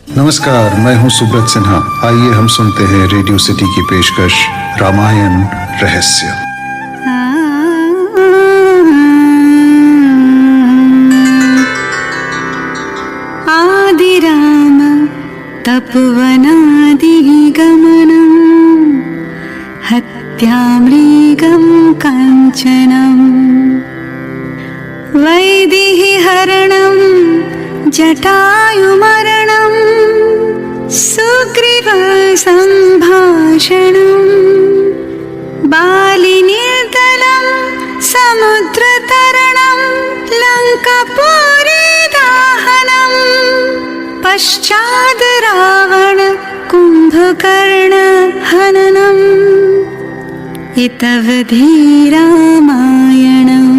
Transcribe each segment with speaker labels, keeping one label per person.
Speaker 1: नमस्कार, मैं हूं सुब्रत सिन्हा। आइए हम सुनते हैं रेडियो सिटी की पेशकश रामायण रहस्य।
Speaker 2: आदि राम तपोवनादि गमनम् हत्यामृगं काञ्चनम् वैदेही हरणं जटायुमरणं सुग्रीव सम्भाषणं बालिनिर्दलं समुद्रतरणं लङ्कापुरी दाहनं पश्चाद् रावण कुम्भकर्ण हननम् इतवधि रामायणम्।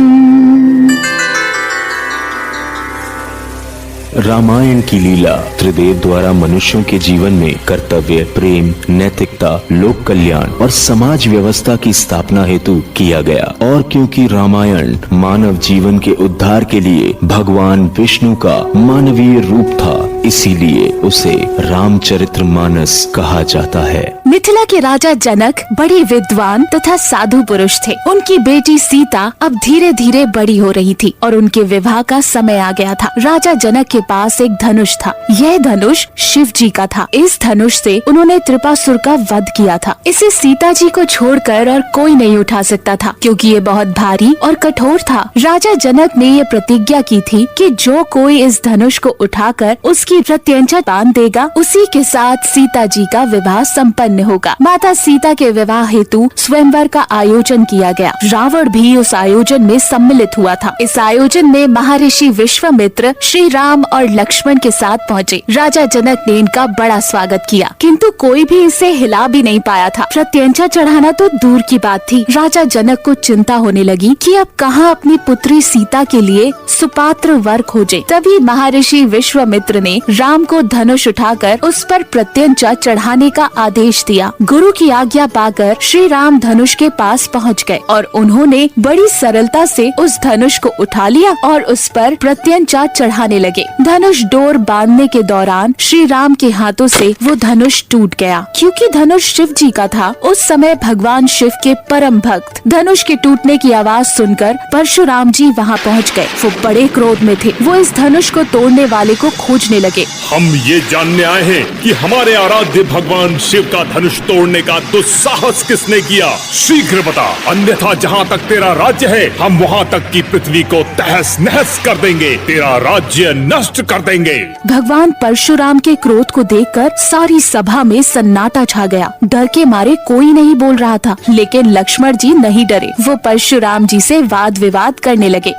Speaker 3: रामायण की लीला त्रिदेव द्वारा मनुष्यों के जीवन में कर्तव्य, प्रेम, नैतिकता, लोक कल्याण और समाज व्यवस्था की स्थापना हेतु किया गया। और क्योंकि रामायण मानव जीवन के उद्धार के लिए भगवान विष्णु का मानवीय रूप था, इसीलिए उसे रामचरितमानस कहा जाता है।
Speaker 4: मिथिला के राजा जनक बड़े विद्वान तथा साधु पुरुष थे। उनकी बेटी सीता अब धीरे धीरे बड़ी हो रही थी और उनके विवाह का समय आ गया था। राजा जनक के पास एक धनुष था। यह धनुष शिव जी का था। इस धनुष से उन्होंने त्रिपुरासुर का वध किया था। इसे सीता जी को छोड़कर और कोई नहीं उठा सकता था, क्योंकि ये बहुत भारी और कठोर था। राजा जनक ने ये प्रतिज्ञा की थी कि जो कोई इस धनुष को उठाकर उसकी प्रत्यंचा बांध देगा, उसी के साथ सीता जी का विवाह संपन्न होगा। माता सीता के विवाह हेतु स्वयंवर का आयोजन किया गया। रावण भी उस आयोजन में सम्मिलित हुआ था। इस आयोजन में महर्षि विश्वामित्र श्री राम और लक्ष्मण के साथ पहुँचे। राजा जनक ने इनका बड़ा स्वागत किया, किंतु कोई भी इसे हिला भी नहीं पाया था। प्रत्यंचा चढ़ाना तो दूर की बात थी। राजा जनक को चिंता होने लगी कि अब कहाँ अपनी पुत्री सीता के लिए सुपात्र वर खोजे। तभी महर्षि विश्वामित्र ने राम को धनुष उठाकर उस पर प्रत्यंचा चढ़ाने का आदेश दिया। गुरु की आज्ञा पाकर श्री राम धनुष के पास पहुँच गए और उन्होंने बड़ी सरलता से उस धनुष को उठा लिया और उस पर प्रत्यंचा चढ़ाने लगे। धनुष डोर बांधने के दौरान श्री राम के हाथों से वो धनुष टूट गया। क्योंकि धनुष शिव जी का था, उस समय भगवान शिव के परम भक्त धनुष के टूटने की आवाज सुनकर परशुराम जी वहाँ पहुँच गए। वो बड़े क्रोध में थे। वो इस धनुष को तोड़ने वाले को खोजने लगे।
Speaker 5: हम ये जानने आए हैं कि हमारे आराध्य भगवान शिव का धनुष तोड़ने का दुस्साहस किसने किया। शीघ्र बता, अन्यथा जहाँ तक तेरा राज्य है, हम वहाँ तक की पृथ्वी को तहस नहस कर देंगे, तेरा राज्य नष्ट कर देंगे।
Speaker 4: भगवान परशुराम के क्रोध को देखकर सारी सभा में सन्नाटा छा गया। डर के मारे कोई नहीं बोल रहा था, लेकिन लक्ष्मण जी नहीं डरे। वो परशुराम जी से वाद विवाद करने लगे।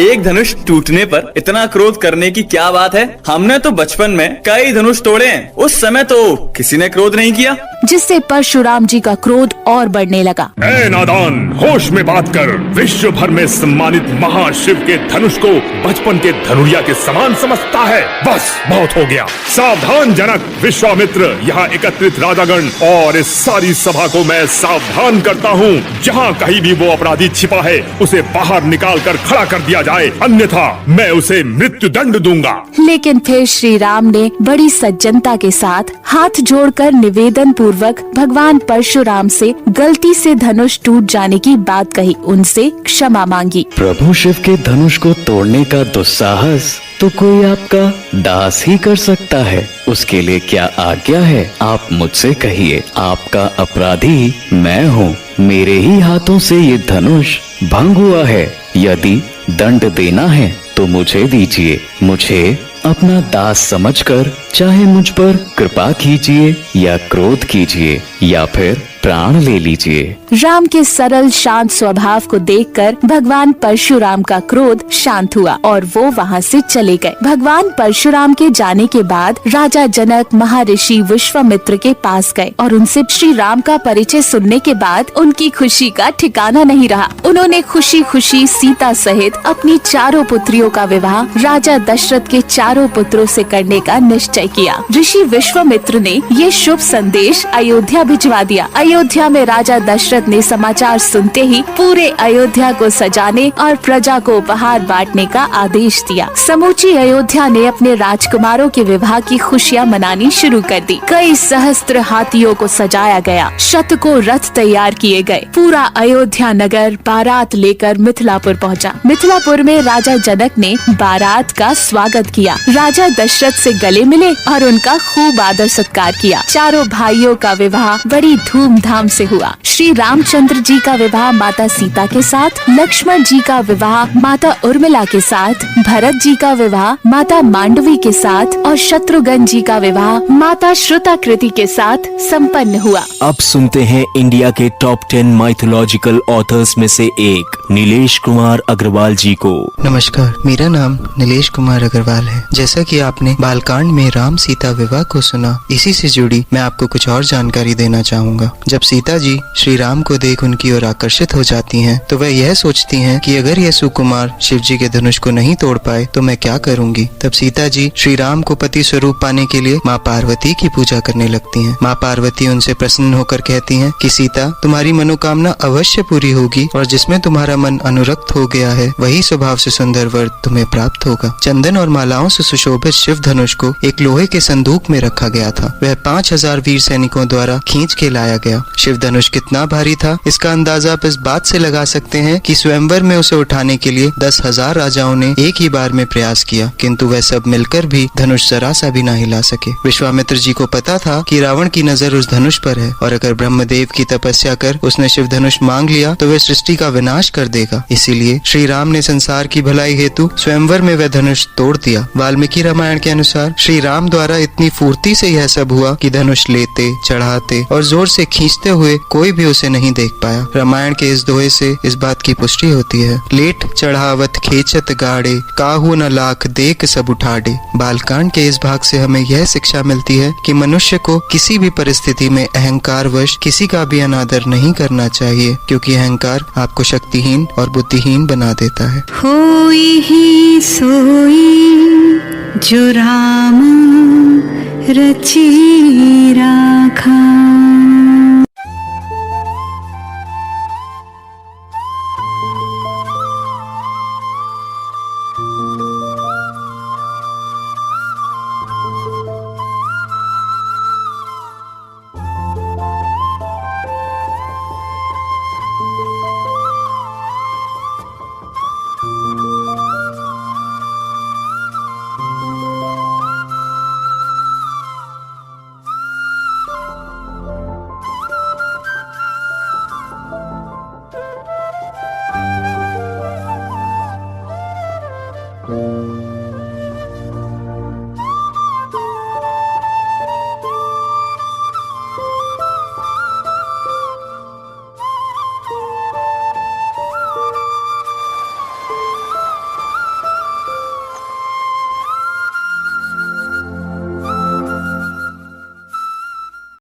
Speaker 6: एक धनुष टूटने पर इतना क्रोध करने की क्या बात है? हमने तो बचपन में कई धनुष तोड़े हैं, उस समय तो किसी ने क्रोध नहीं किया।
Speaker 4: जिससे परशुराम जी का क्रोध और बढ़ने लगा।
Speaker 5: ऐ नादान, होश में बात कर। विश्व भर में सम्मानित महाशिव के धनुष को बचपन के धनुरिया के समान समझता है। बस बहुत हो गया। सावधान जनक, विश्वामित्र, यहाँ एकत्रित राजागण और इस सारी सभा को मैं सावधान करता हूँ। जहाँ कहीं भी वो अपराधी छिपा है, उसे बाहर निकाल कर खड़ा कर दिया जाए, अन्यथा मैं उसे मृत्यु दंड दूंगा।
Speaker 4: लेकिन फिर श्री राम ने बड़ी सज्जनता के साथ हाथ जोड़कर निवेदन पूर्वक भगवान परशुराम से गलती से धनुष टूट जाने की बात कही, उनसे क्षमा मांगी।
Speaker 7: प्रभु शिव के धनुष को तोड़ने का दुस्साहस तो कोई आपका दास ही कर सकता है। उसके लिए क्या आज्ञा है, आप मुझसे कहिए। आपका अपराधी मैं हूँ। मेरे ही हाथों से ये धनुष भंग हुआ है। यदि दंड देना है तो मुझे दीजिए। मुझे अपना दास समझकर चाहे मुझ पर कृपा कीजिए या क्रोध कीजिए या फिर प्राण ले लीजिए।
Speaker 4: राम के सरल शांत स्वभाव को देखकर भगवान परशुराम का क्रोध शांत हुआ और वो वहाँ से चले गए। भगवान परशुराम के जाने के बाद राजा जनक महर्षि विश्वामित्र के पास गए और उनसे श्री राम का परिचय सुनने के बाद उनकी खुशी का ठिकाना नहीं रहा। उन्होंने खुशी खुशी सीता सहित अपनी चारों पुत्रियों का विवाह राजा दशरथ के चारों पुत्रों से करने का निश्चय किया। ऋषि विश्वामित्र ने ये शुभ संदेश अयोध्या भिजवा दिया। अयोध्या में राजा दशरथ ने समाचार सुनते ही पूरे अयोध्या को सजाने और प्रजा को उपहार बांटने का आदेश दिया। समूची अयोध्या ने अपने राजकुमारों के विवाह की खुशियाँ मनानी शुरू कर दी। कई सहस्त्र हाथियों को सजाया गया, शतकों रथ तैयार किए गए। पूरा अयोध्या नगर बारात लेकर मिथिलापुर पहुंचा। मिथिलापुर में राजा जनक ने बारात का स्वागत किया। राजा दशरथ से गले मिले और उनका खूब आदर सत्कार किया। चारों भाइयों का विवाह बड़ी धूमधाम से हुआ। श्री रामचंद्र जी का विवाह माता सीता के साथ, लक्ष्मण जी का विवाह माता उर्मिला के साथ, भरत जी का विवाह माता मांडवी के साथ और शत्रुघ्न जी का विवाह माता श्रुताकृति के साथ संपन्न हुआ।
Speaker 3: अब सुनते हैं इंडिया के टॉप 10 माइथोलॉजिकल ऑथर्स में से एक नीलेश कुमार अग्रवाल जी को।
Speaker 8: नमस्कार, मेरा नाम नीलेश कुमार अग्रवाल है। जैसा कि आपने बालकांड में राम सीता विवाह को सुना, इसी से जुड़ी मैं आपको कुछ और जानकारी देना चाहूँगा। जब सीता जी श्री राम को देख उनकी ओर आकर्षित हो जाती हैं, तो वह यह सोचती हैं कि अगर यह सुकुमार शिव जी के धनुष को नहीं तोड़ पाए तो मैं क्या करूँगी। तब सीता जी श्री राम को पति स्वरूप पाने के लिए माँ पार्वती की पूजा करने लगती हैं। माँ पार्वती उनसे प्रसन्न होकर कहती हैं कि सीता, तुम्हारी मनोकामना अवश्य पूरी होगी और जिसमें तुम्हारा मन अनुरक्त हो गया है वही स्वभाव से सुंदर वर तुम्हें प्राप्त होगा। चंदन और मालाओं से सुशोभित शिव धनुष को एक लोहे के संदूक में रखा गया था। वह 5000 वीर सैनिकों द्वारा खींच के लाया गया। शिव धनुष कितना भारी था, इसका अंदाजा आप इस बात से लगा सकते हैं कि स्वयंवर में उसे उठाने के लिए 10,000 राजाओं ने एक ही बार में प्रयास किया, किंतु वह सब मिलकर भी धनुष जरा सा भी न हिला सके। विश्वामित्र जी को पता था कि रावण की नजर उस धनुष पर है और अगर ब्रह्मदेव की तपस्या कर उसने शिव धनुष मांग लिया तो वह सृष्टि का विनाश कर देगा। इसीलिए श्री राम ने संसार की भलाई हेतु स्वयंवर में वह धनुष तोड़ दिया। वाल्मीकि रामायण के अनुसार श्री राम द्वारा इतनी फुर्ती से यह सब हुआ कि धनुष लेते, चढ़ाते और जोर से खींचते हुए कोई भी उसे नहीं देख पाया। रामायण के इस दोहे से इस बात की पुष्टि होती है। लेट चढ़ावत खेचत गाड़े, काहू न लाख देख सब उठाड़े। बालकांड के इस भाग से हमें यह शिक्षा मिलती है कि मनुष्य को किसी भी परिस्थिति में अहंकारवश किसी का भी अनादर नहीं करना चाहिए, क्योंकि अहंकार आपको शक्तिहीन और बुद्धिहीन बना देता है।
Speaker 2: होई ही सोई जो राम रची राखा।